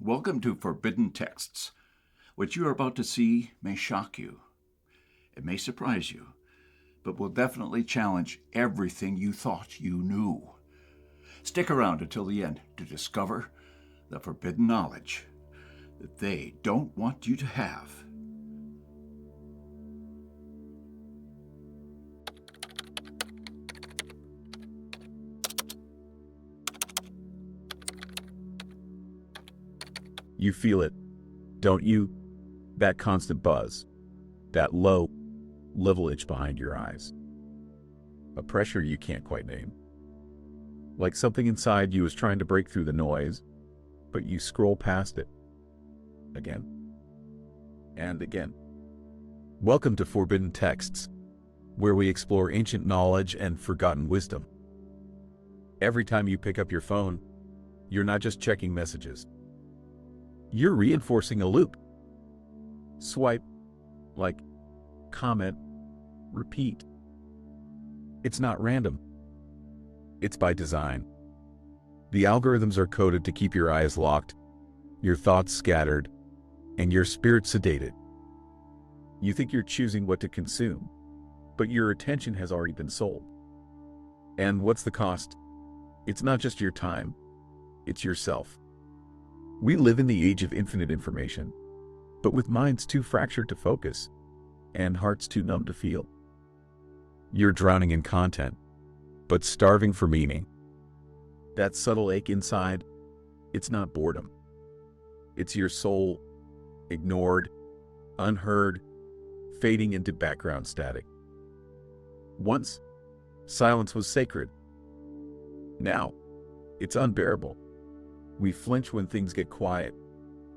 Welcome to Forbidden Texts. What you are about to see may shock you. It may surprise you, but will definitely challenge everything you thought you knew. Stick around until the end to discover the forbidden knowledge that they don't want you to have. You feel it, don't you? That constant buzz, that low, level itch behind your eyes. A pressure you can't quite name. Like something inside you is trying to break through the noise, but you scroll past it. Again. And again. Welcome to Forbidden Texts, where we explore ancient knowledge and forgotten wisdom. Every time you pick up your phone, you're not just checking messages. You're reinforcing a loop. Swipe, like, comment, repeat. It's not random. It's by design. The algorithms are coded to keep your eyes locked, your thoughts scattered, and your spirit sedated. You think you're choosing what to consume, but your attention has already been sold. And what's the cost? It's not just your time, it's yourself. We live in the age of infinite information, but with minds too fractured to focus and hearts too numb to feel. You're drowning in content, but starving for meaning. That subtle ache inside, it's not boredom. It's your soul, ignored, unheard, fading into background static. Once, silence was sacred. Now, it's unbearable. We flinch when things get quiet,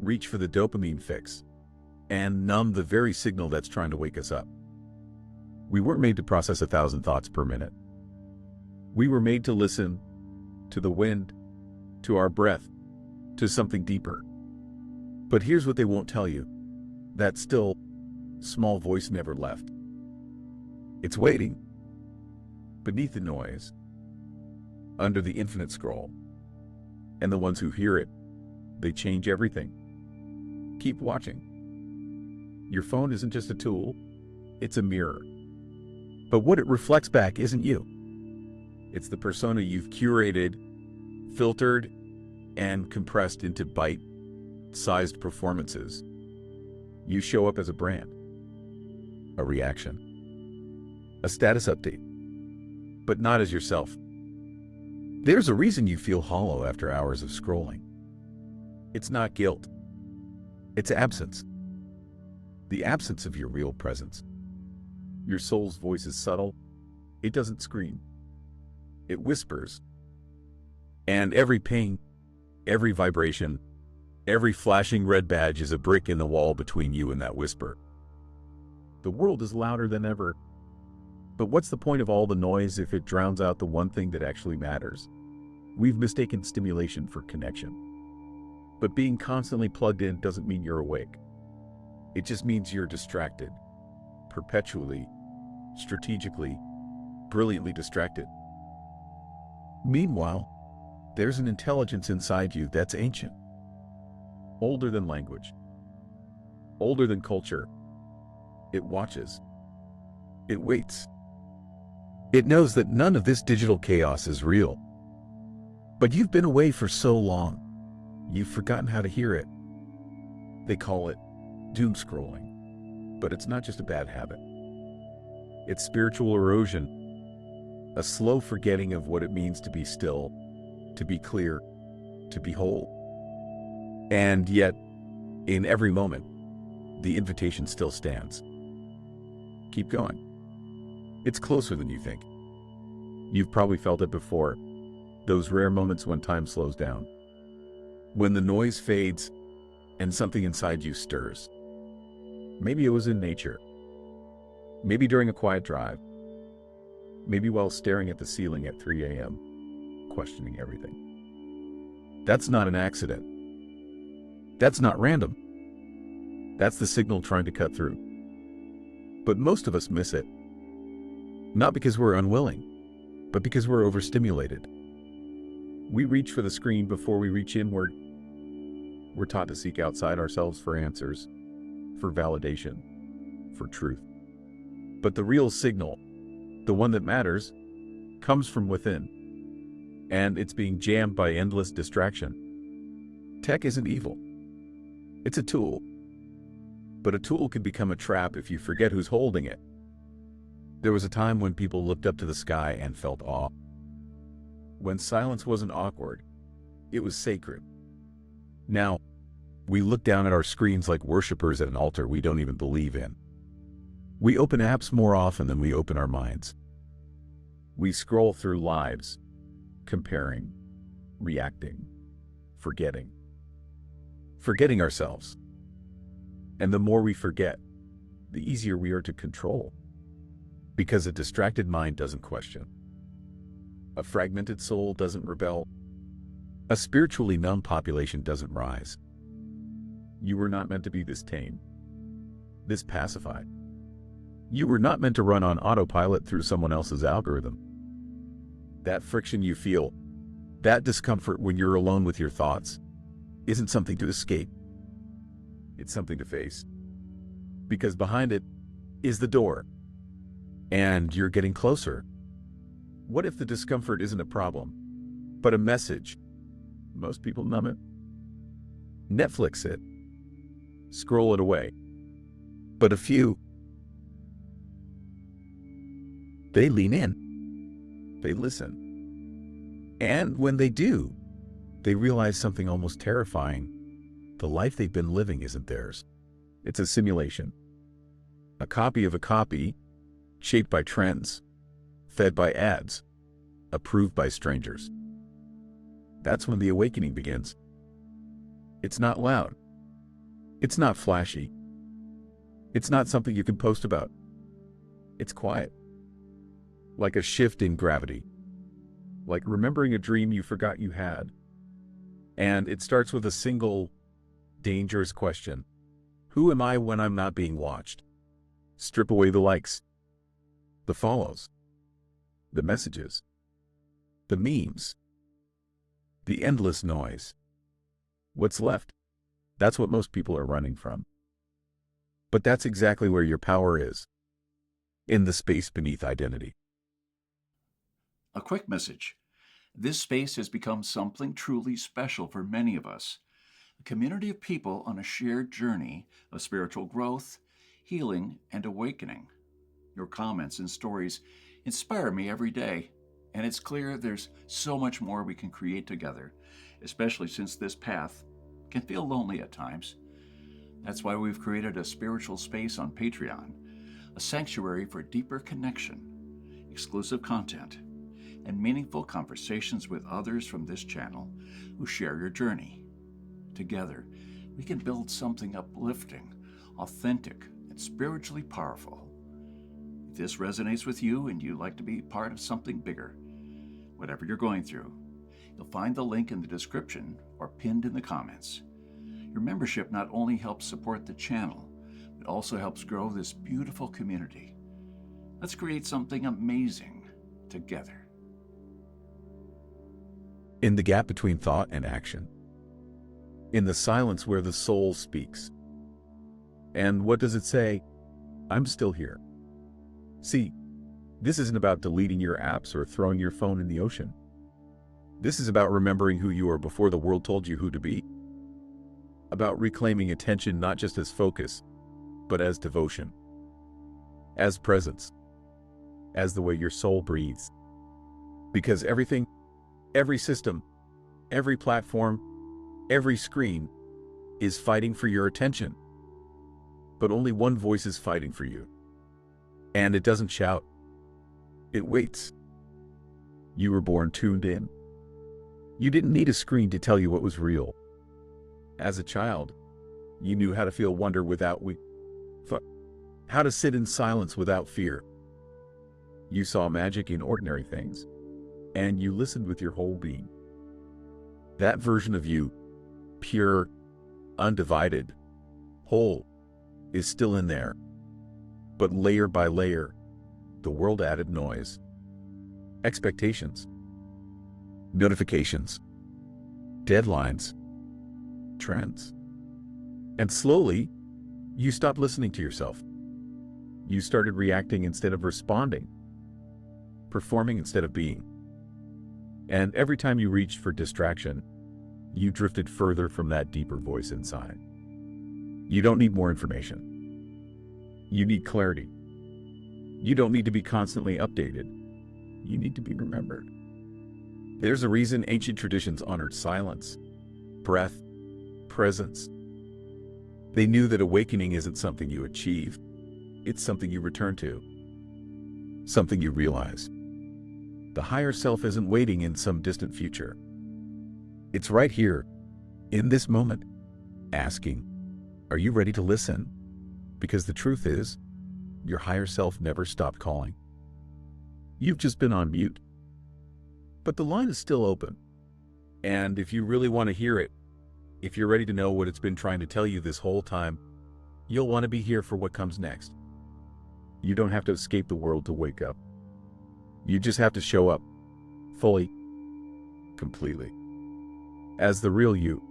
reach for the dopamine fix, and numb the very signal that's trying to wake us up. We weren't made to process 1,000 thoughts per minute. We were made to listen to the wind, to our breath, to something deeper. But here's what they won't tell you. That still, small voice never left. It's waiting. Beneath the noise, under the infinite scroll. And the ones who hear it, they change everything. Keep watching. Your phone isn't just a tool, it's a mirror. But what it reflects back isn't you. It's the persona you've curated, filtered, and compressed into bite-sized performances. You show up as a brand, a reaction, a status update, but not as yourself. There's a reason you feel hollow after hours of scrolling. It's not guilt. It's absence. The absence of your real presence. Your soul's voice is subtle. It doesn't scream. It whispers. And every ping, every vibration, every flashing red badge is a brick in the wall between you and that whisper. The world is louder than ever. But what's the point of all the noise if it drowns out the one thing that actually matters? We've mistaken stimulation for connection. But being constantly plugged in doesn't mean you're awake. It just means you're distracted. Perpetually, strategically, brilliantly distracted. Meanwhile, there's an intelligence inside you that's ancient. Older than language. Older than culture. It watches. It waits. It knows that none of this digital chaos is real. But you've been away for so long, you've forgotten how to hear it. They call it doom scrolling, but it's not just a bad habit. It's spiritual erosion, a slow forgetting of what it means to be still, to be clear, to be whole. And yet, in every moment, the invitation still stands. Keep going. It's closer than you think. You've probably felt it before. Those rare moments when time slows down. When the noise fades and something inside you stirs. Maybe it was in nature. Maybe during a quiet drive. Maybe while staring at the ceiling at 3 a.m., questioning everything. That's not an accident. That's not random. That's the signal trying to cut through. But most of us miss it. Not because we're unwilling, but because we're overstimulated. We reach for the screen before we reach inward. We're taught to seek outside ourselves for answers, for validation, for truth. But the real signal, the one that matters, comes from within, and it's being jammed by endless distraction. Tech isn't evil. It's a tool. But a tool can become a trap if you forget who's holding it. There was a time when people looked up to the sky and felt awe. When silence wasn't awkward, it was sacred. Now, we look down at our screens like worshipers at an altar we don't even believe in. We open apps more often than we open our minds. We scroll through lives, comparing, reacting, forgetting ourselves. And the more we forget, the easier we are to control. Because a distracted mind doesn't question. A fragmented soul doesn't rebel. A spiritually numb population doesn't rise. You were not meant to be this tame, this pacified. You were not meant to run on autopilot through someone else's algorithm. That friction you feel, that discomfort when you're alone with your thoughts, isn't something to escape. It's something to face. Because behind it is the door. And you're getting closer. What if the discomfort isn't a problem, but a message? Most people numb it. Netflix it. Scroll it away. But a few, they lean in. They listen. And when they do, they realize something almost terrifying. The life they've been living isn't theirs. It's a simulation. A copy of a copy, shaped by trends, fed by ads, approved by strangers. That's when the awakening begins. It's not loud. It's not flashy. It's not something you can post about. It's quiet. Like a shift in gravity. Like remembering a dream you forgot you had. And it starts with a single, dangerous question. Who am I when I'm not being watched? Strip away the likes, the follows, the messages, the memes, the endless noise. What's left? That's what most people are running from. But that's exactly where your power is. In the space beneath identity. A quick message. This space has become something truly special for many of us. A community of people on a shared journey of spiritual growth, healing, and awakening. Your comments and stories inspire me every day, and it's clear there's so much more we can create together, especially since this path can feel lonely at times. That's why we've created a spiritual space on Patreon, a sanctuary for deeper connection, exclusive content, and meaningful conversations with others from this channel who share your journey. Together, we can build something uplifting, authentic, and spiritually powerful. If this resonates with you and you'd like to be part of something bigger, whatever you're going through, you'll find the link in the description or pinned in the comments. Your membership not only helps support the channel, but also helps grow this beautiful community. Let's create something amazing together. In the gap between thought and action. In the silence where the soul speaks. And what does it say? I'm still here. See, this isn't about deleting your apps or throwing your phone in the ocean. This is about remembering who you are before the world told you who to be. About reclaiming attention not just as focus, but as devotion. As presence. As the way your soul breathes. Because everything, every system, every platform, every screen is fighting for your attention. But only one voice is fighting for you. And it doesn't shout. It waits. You were born tuned in. You didn't need a screen to tell you what was real. As a child, you knew how to feel wonder without how to sit in silence without fear. You saw magic in ordinary things, and you listened with your whole being. That version of you, pure, undivided, whole, is still in there. But layer by layer, the world added noise, expectations, notifications, deadlines, trends. And slowly, you stopped listening to yourself. You started reacting instead of responding, performing instead of being. And every time you reached for distraction, you drifted further from that deeper voice inside. You don't need more information. You need clarity. You don't need to be constantly updated. You need to be remembered. There's a reason ancient traditions honored silence, breath, presence. They knew that awakening isn't something you achieve. It's something you return to. Something you realize. The higher self isn't waiting in some distant future. It's right here, in this moment, asking, are you ready to listen? Because the truth is, your higher self never stopped calling. You've just been on mute. But the line is still open. And if you really want to hear it, if you're ready to know what it's been trying to tell you this whole time, you'll want to be here for what comes next. You don't have to escape the world to wake up. You just have to show up, fully, completely, as the real you.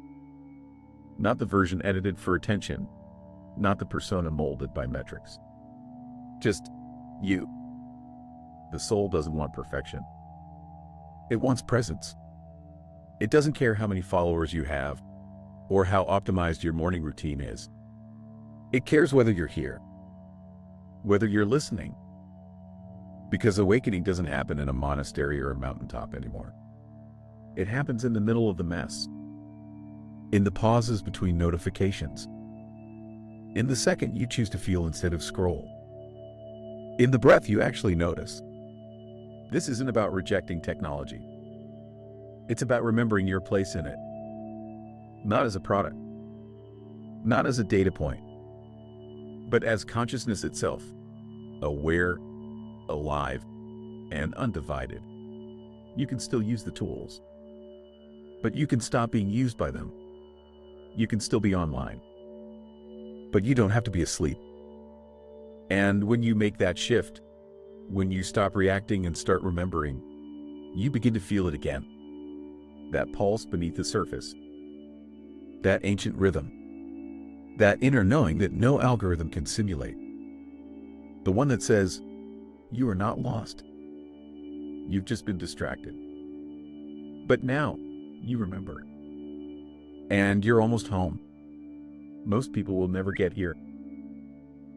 Not the version edited for attention, not the persona molded by metrics. Just you. The soul doesn't want perfection. It wants presence. It doesn't care how many followers you have or how optimized your morning routine is. It cares whether you're here, whether you're listening. Because awakening doesn't happen in a monastery or a mountaintop anymore. It happens in the middle of the mess. In the pauses between notifications. In the second you choose to feel instead of scroll. In the breath you actually notice. This isn't about rejecting technology. It's about remembering your place in it. Not as a product. Not as a data point. But as consciousness itself. Aware, alive, and undivided. You can still use the tools. But you can stop being used by them. You can still be online. But you don't have to be asleep. And when you make that shift, when you stop reacting and start remembering, you begin to feel it again. That pulse beneath the surface. That ancient rhythm. That inner knowing that no algorithm can simulate. The one that says, you are not lost. You've just been distracted. But now, you remember. And you're almost home. Most people will never get here.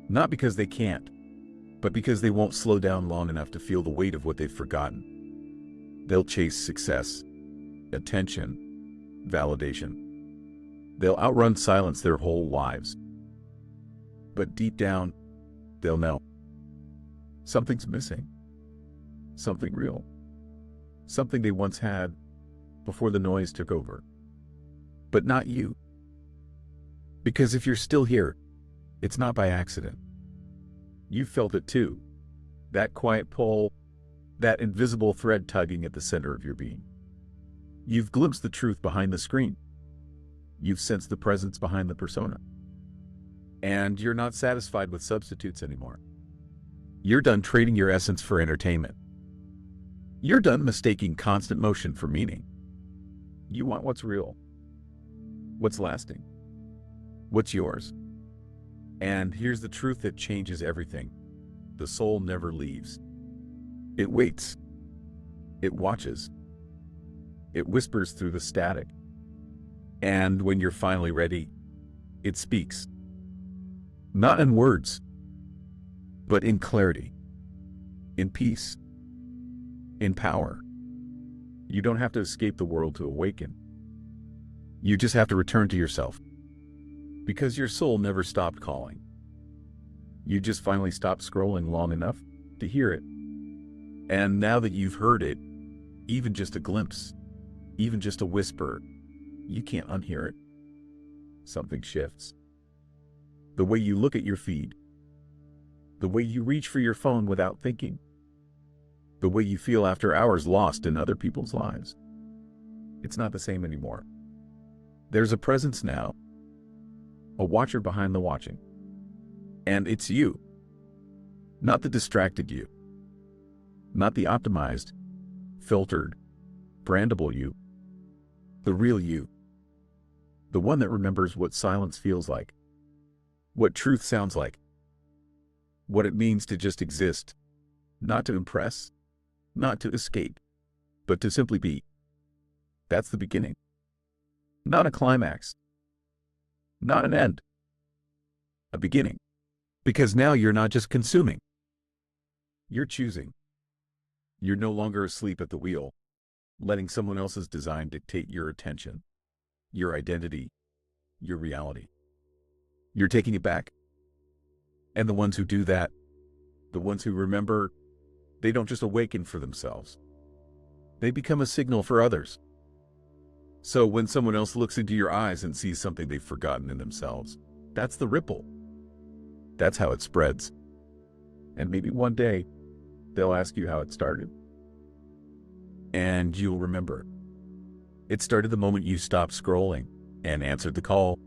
Not because they can't, but because they won't slow down long enough to feel the weight of what they've forgotten. They'll chase success, attention, validation. They'll outrun silence their whole lives. But deep down, they'll know. Something's missing. Something real. Something they once had before the noise took over. But not you. Because if you're still here, it's not by accident. You felt it too. That quiet pull, that invisible thread tugging at the center of your being. You've glimpsed the truth behind the screen. You've sensed the presence behind the persona. And you're not satisfied with substitutes anymore. You're done trading your essence for entertainment. You're done mistaking constant motion for meaning. You want what's real, what's lasting, what's yours. And here's the truth that changes everything. The soul never leaves. It waits. It watches. It whispers through the static. And when you're finally ready, it speaks. Not in words, but in clarity, in peace, in power. You don't have to escape the world to awaken. You just have to return to yourself. Because your soul never stopped calling. You just finally stopped scrolling long enough to hear it. And now that you've heard it, even just a glimpse, even just a whisper, you can't unhear it. Something shifts. The way you look at your feed. The way you reach for your phone without thinking. The way you feel after hours lost in other people's lives. It's not the same anymore. There's a presence now. A watcher behind the watching. And it's you. Not the distracted you. Not the optimized, filtered, brandable you. The real you. The one that remembers what silence feels like, what truth sounds like, what it means to just exist, not to impress, not to escape, but to simply be. That's the beginning. Not a climax, not an end, a beginning. Because now you're not just consuming, you're choosing. You're no longer asleep at the wheel, letting someone else's design dictate your attention, your identity, your reality. You're taking it back. And the ones who do that, the ones who remember, they don't just awaken for themselves. They become a signal for others. So when someone else looks into your eyes and sees something they've forgotten in themselves, that's the ripple. That's how it spreads. And maybe one day, they'll ask you how it started. And you'll remember. It started the moment you stopped scrolling and answered the call